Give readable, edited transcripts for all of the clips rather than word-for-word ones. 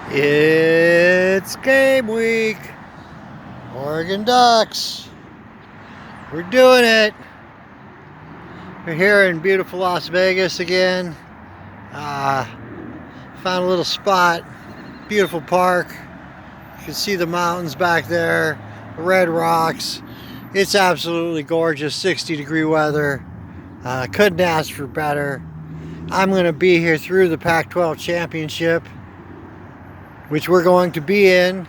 It's game week. Oregon Ducks. We're doing it. We're here in beautiful Las Vegas again. Found a little spot. Beautiful park. You can see the mountains back there. The red rocks. It's absolutely gorgeous. 60-degree weather. Couldn't ask for better. I'm going to be here through the Pac-12 championship, which we're going to be in.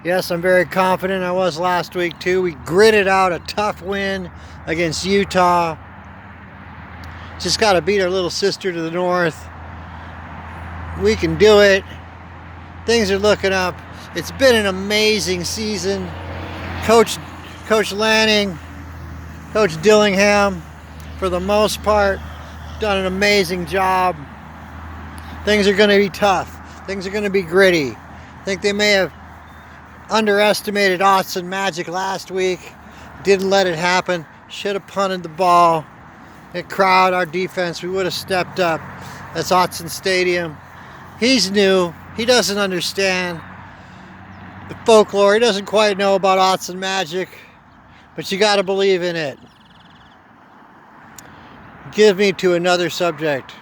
Yes, I'm very confident. I was last week too. We gritted out a tough win against Utah. Just got to beat our little sister to the north. We can do it. Things are looking up. It's been an amazing season. Coach Lanning, Coach Dillingham, for the most part, done an amazing job. Things are going to be tough. Things are going to be gritty. I think they may have underestimated Austin Magic last week. Didn't let it happen. Should have punted the ball. That crowd, our defense, we would have stepped up. That's Autzen Stadium. He's new. He doesn't understand the folklore. He doesn't quite know about Autzen Magic. But you got to believe in it. Give me to another subject.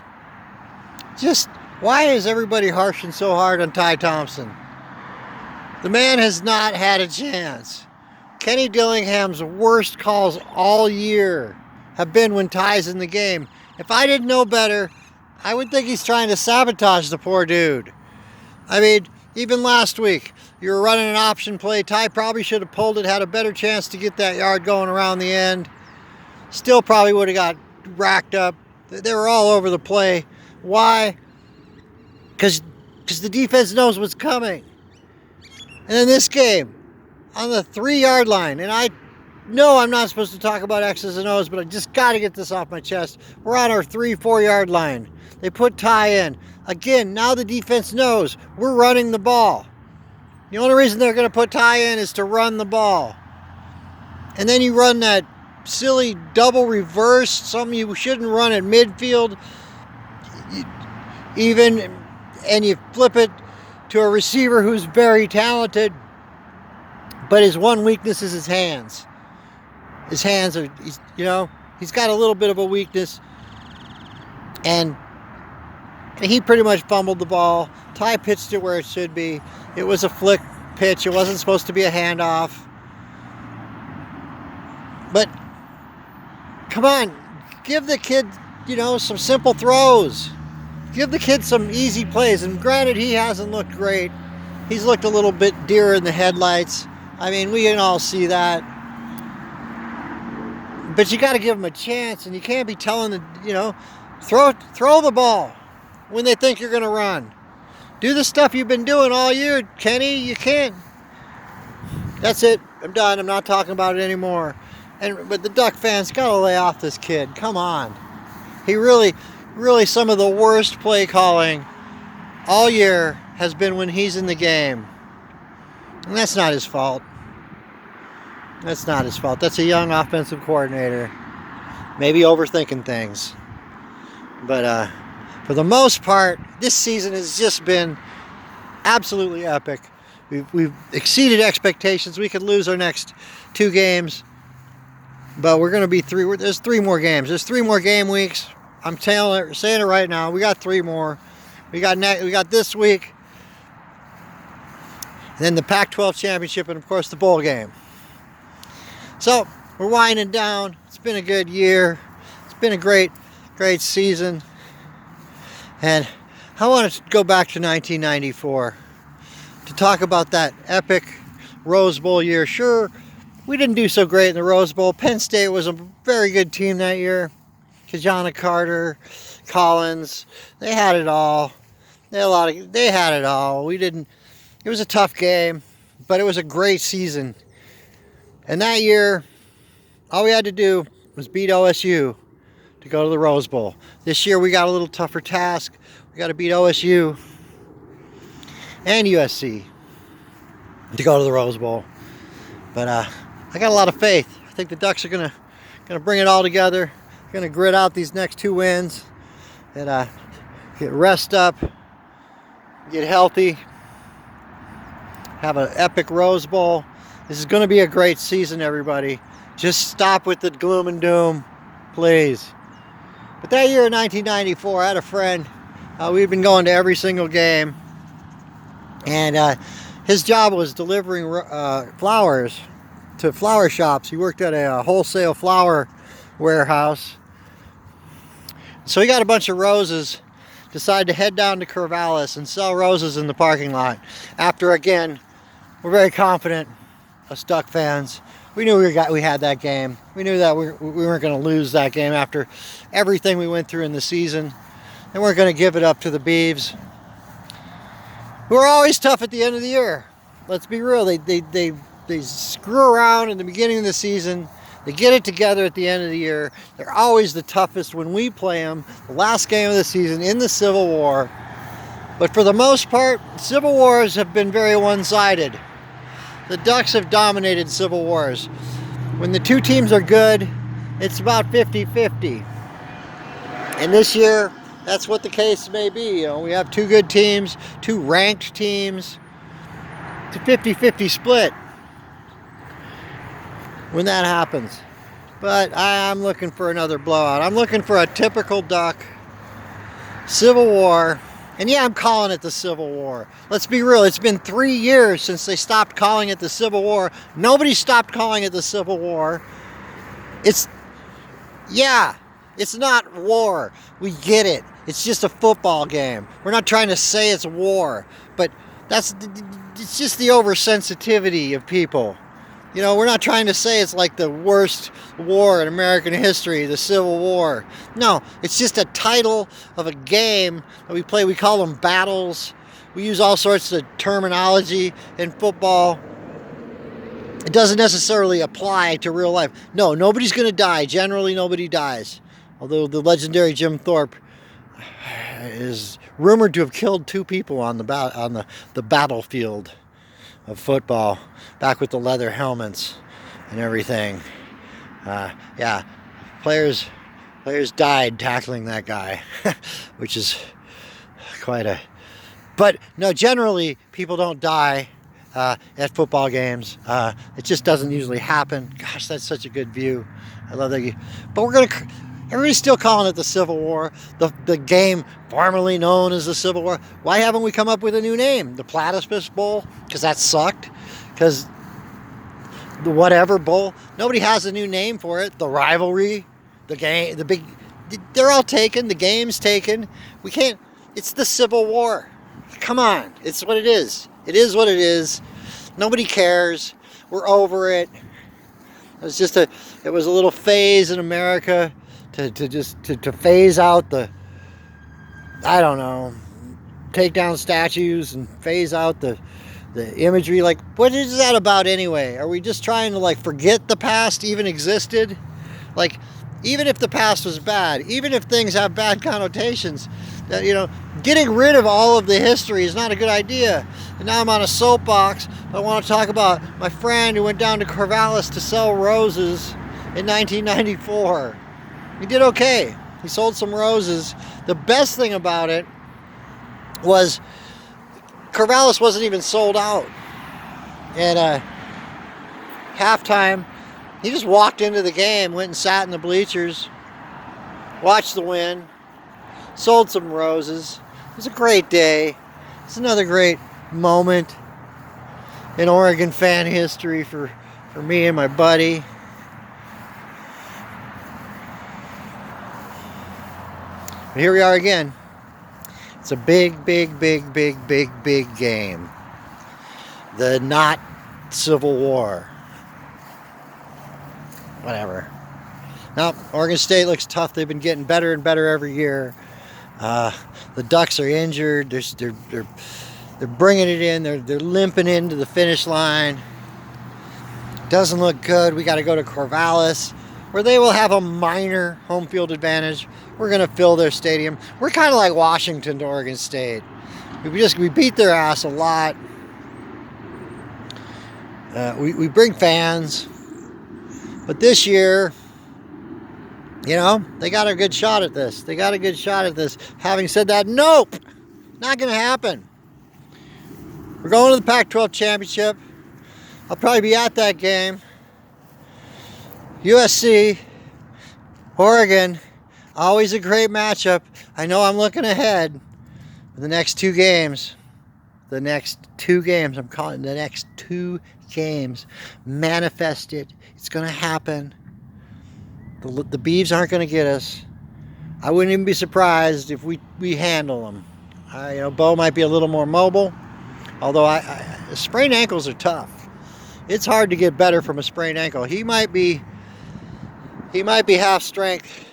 Just why is everybody harshing so hard on Ty Thompson? The man has not had a chance. Kenny Dillingham's worst calls all year have been when Ty's in the game. If I didn't know better, I would think he's trying to sabotage the poor dude. I mean, even last week, you were running an option play. Ty probably should have pulled it, had a better chance to get that yard going around the end. Still probably would have got racked up. They were all over the play. Why? Because the defense knows what's coming. And in this game, on the 3-yard line, and I know I'm not supposed to talk about X's and O's, but I just got to get this off my chest. We're on our 3-4 line. They put Ty in. Again, now the defense knows we're running the ball. The only reason they're going to put Ty in is to run the ball. And then you run that silly double reverse, something you shouldn't run at midfield. And you flip it to a receiver who's very talented, but his one weakness is his hands. His hands are, he's got a little bit of a weakness, and he pretty much fumbled the ball. Ty pitched it where it should be. It was a flick pitch. It wasn't supposed to be a handoff. But come on, give the kid, some simple throws. Give the kid some easy plays. And granted, he hasn't looked great. He's looked a little bit deer in the headlights. I mean, we can all see that. But you got to give him a chance, and you can't be telling the, throw the ball when they think you're going to run. Do the stuff you've been doing all year, Kenny. You can't. That's it. I'm done. I'm not talking about it anymore. But the Duck fans got to lay off this kid. Come on. He really some of the worst play calling all year has been when he's in the game. And that's not his fault. That's not his fault. That's a young offensive coordinator. Maybe overthinking things. But for the most part, this season has just been absolutely epic. We've exceeded expectations. We could lose our next 2 games. But we're going to be there's 3 more games. There's 3 more game weeks. I'm saying it right now. We got 3 more. We got this week. And then the Pac-12 championship, and of course the bowl game. So we're winding down. It's been a good year. It's been a great season. And I want to go back to 1994 to talk about that epic Rose Bowl year. Sure, we didn't do so great in the Rose Bowl. Penn State was a very good team that year. Kajana Carter, Collins, they had it all. They had it all. We didn't. It was a tough game, but it was a great season. And that year, all we had to do was beat OSU to go to the Rose Bowl. This year, we got a little tougher task. We got to beat OSU and USC to go to the Rose Bowl. But I got a lot of faith. I think the Ducks are gonna bring it all together. Going to grit out these next 2 wins and get rest up, get healthy, have an epic Rose Bowl. This is going to be a great season, everybody. Just stop with the gloom and doom, please. But that year in 1994, I had a friend. We'd been going to every single game. And his job was delivering flowers to flower shops. He worked at a wholesale flower warehouse. So he got a bunch of roses, decided to head down to Corvallis and sell roses in the parking lot. After, again, we're very confident, us Duck fans. We knew we had that game. We knew that we weren't going to lose that game after everything we went through in the season. And we're going to give it up to the Beavs, who are always tough at the end of the year. Let's be real. They screw around in the beginning of the season. They get it together at the end of the year. They're always the toughest when we play them. The last game of the season in the Cival War. But for the most part, Civil Wars have been very one-sided. The Ducks have dominated Civil Wars. When the two teams are good, it's about 50-50. And this year, that's what the case may be. You know, we have two good teams, two ranked teams. It's a 50-50 split when that happens. But I'm looking for another blowout. I'm looking for a typical Duck Civil War. And yeah, I'm calling it the Civil War. Let's be real. It's been 3 years since they stopped calling it the Civil War. Nobody stopped calling it the Civil War. It's not war. We get it. It's just a football game. We're not trying to say it's war. But it's just the oversensitivity of people. You know, we're not trying to say it's like the worst war in American history, the Civil War. No, it's just a title of a game that we play. We call them battles. We use all sorts of terminology in football. It doesn't necessarily apply to real life. No, nobody's going to die. Generally, nobody dies. Although the legendary Jim Thorpe is rumored to have killed 2 people on the battlefield of football, back with the leather helmets and everything. Yeah, players died tackling that guy, which is quite a... But no, generally people don't die at football games. It just doesn't usually happen. Gosh, that's such a good view. I love that. But everybody's still calling it the Civil War, the game formerly known as the Civil War. Why haven't we come up with a new name? The Platypus Bowl? Because that sucked? Because the whatever bowl? Nobody has a new name for it. The rivalry? The game? The big... They're all taken. The game's taken. We can't... It's the Civil War. Come on. It's what it is. It is what it is. Nobody cares. We're over it. It was a little phase in America to phase out the, I don't know, take down statues and phase out the imagery. Like, what is that about anyway? Are we just trying to like forget the past even existed? Like, even if the past was bad, even if things have bad connotations, that, you know, getting rid of all of the history is not a good idea. And now I'm on a soapbox. I want to talk about my friend who went down to Corvallis to sell roses in 1994. He did okay. He sold some roses. The best thing about it was Corvallis wasn't even sold out. And halftime, he just walked into the game, went and sat in the bleachers, watched the win, sold some roses. It was a great day. It's another great moment in Oregon fan history for me and my buddy. But here we are again. It's a big, big, big, big, big, big game. The not Civil War. Whatever. Now, Oregon State looks tough. They've been getting better and better every year. The Ducks are injured. They're bringing it in. They're limping into the finish line. Doesn't look good. We got to go to Corvallis, where they will have a minor home field advantage. We're going to fill their stadium. We're kind of like Washington to Oregon State. We beat their ass a lot. We bring fans. But this year, you know, they got a good shot at this. Having said that, nope. Not going to happen. We're going to the Pac-12 championship. I'll probably be at that game. USC, Oregon, always a great matchup. I know I'm looking ahead for the next 2 games. The next 2 games. I'm calling it the next 2 games. Manifest it. It's going to happen. The Beavs aren't going to get us. I wouldn't even be surprised if we handle them. You know, Bo might be a little more mobile, although sprained ankles are tough. It's hard to get better from a sprained ankle. He might be half strength,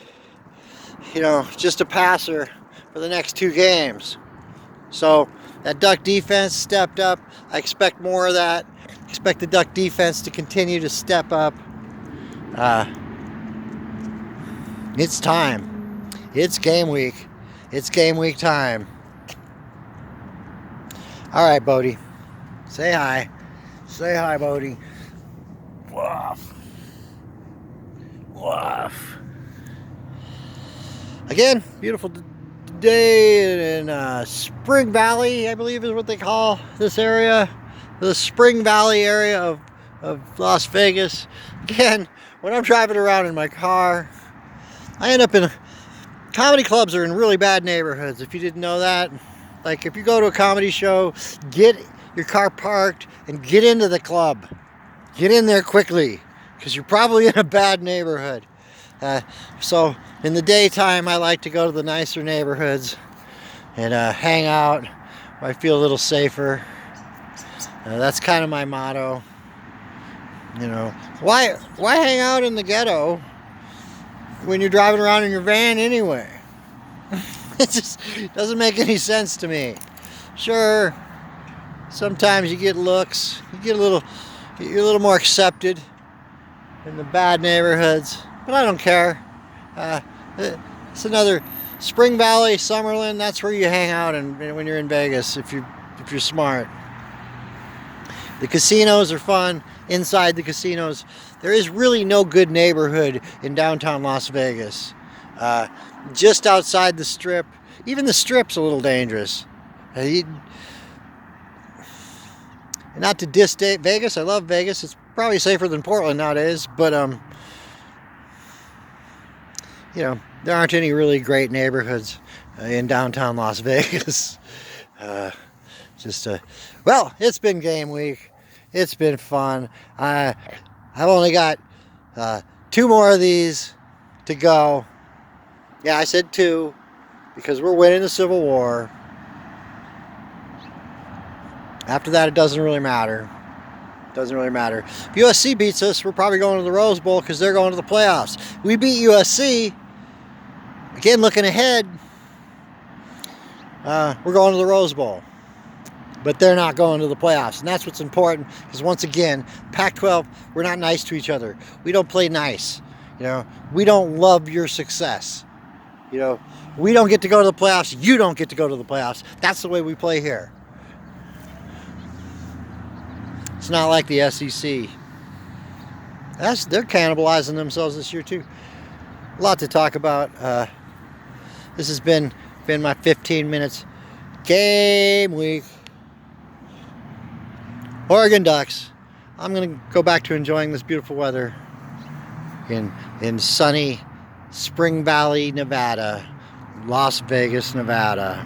you know, just a passer for the next 2 games. So that Duck defense stepped up. I expect more of that. Expect the Duck defense to continue to step up. It's time. It's game week. It's game week time. All right, Bodie. Say hi. Say hi, Bodie. Woof. Woof. Again, beautiful day in Spring Valley, I believe is what they call this area. The Spring Valley area of Las Vegas. Again, when I'm driving around in my car, I end up in... Comedy clubs are in really bad neighborhoods, if you didn't know that. Like, if you go to a comedy show, get your car parked and get into the club. Get in there quickly, because you're probably in a bad neighborhood. So, in the daytime, I like to go to the nicer neighborhoods and hang out where I feel a little safer. That's kind of my motto. You know, why hang out in the ghetto when you're driving around in your van anyway? It just doesn't make any sense to me. Sure, sometimes you get looks, you're a little more accepted in the bad neighborhoods, but I don't care. It's another Spring Valley, Summerlin. That's where you hang out, and when you're in Vegas, if you're smart. The casinos are fun. Inside the casinos, there is really no good neighborhood in downtown Las Vegas. Just outside the Strip, even the Strip's a little dangerous. Not to diss Vegas, I love Vegas. It's probably safer than Portland nowadays, but you know, there aren't any really great neighborhoods in downtown Las Vegas. Well, it's been game week. It's been fun. I've only got 2 more of these to go. Yeah, I said 2 because we're winning the Civil War. After that, it doesn't really matter. It doesn't really matter. If USC beats us, we're probably going to the Rose Bowl because they're going to the playoffs. We beat USC. Again, looking ahead, we're going to the Rose Bowl. But they're not going to the playoffs. And that's what's important, because once again, Pac-12, we're not nice to each other. We don't play nice. You know, we don't love your success. You know, we don't get to go to the playoffs. You don't get to go to the playoffs. That's the way we play here. It's not like the SEC. They're cannibalizing themselves this year too. A lot to talk about. This has been my 15 minutes. Game week. Oregon Ducks. I'm going to go back to enjoying this beautiful weather in sunny Spring Valley, Nevada, Las Vegas, Nevada.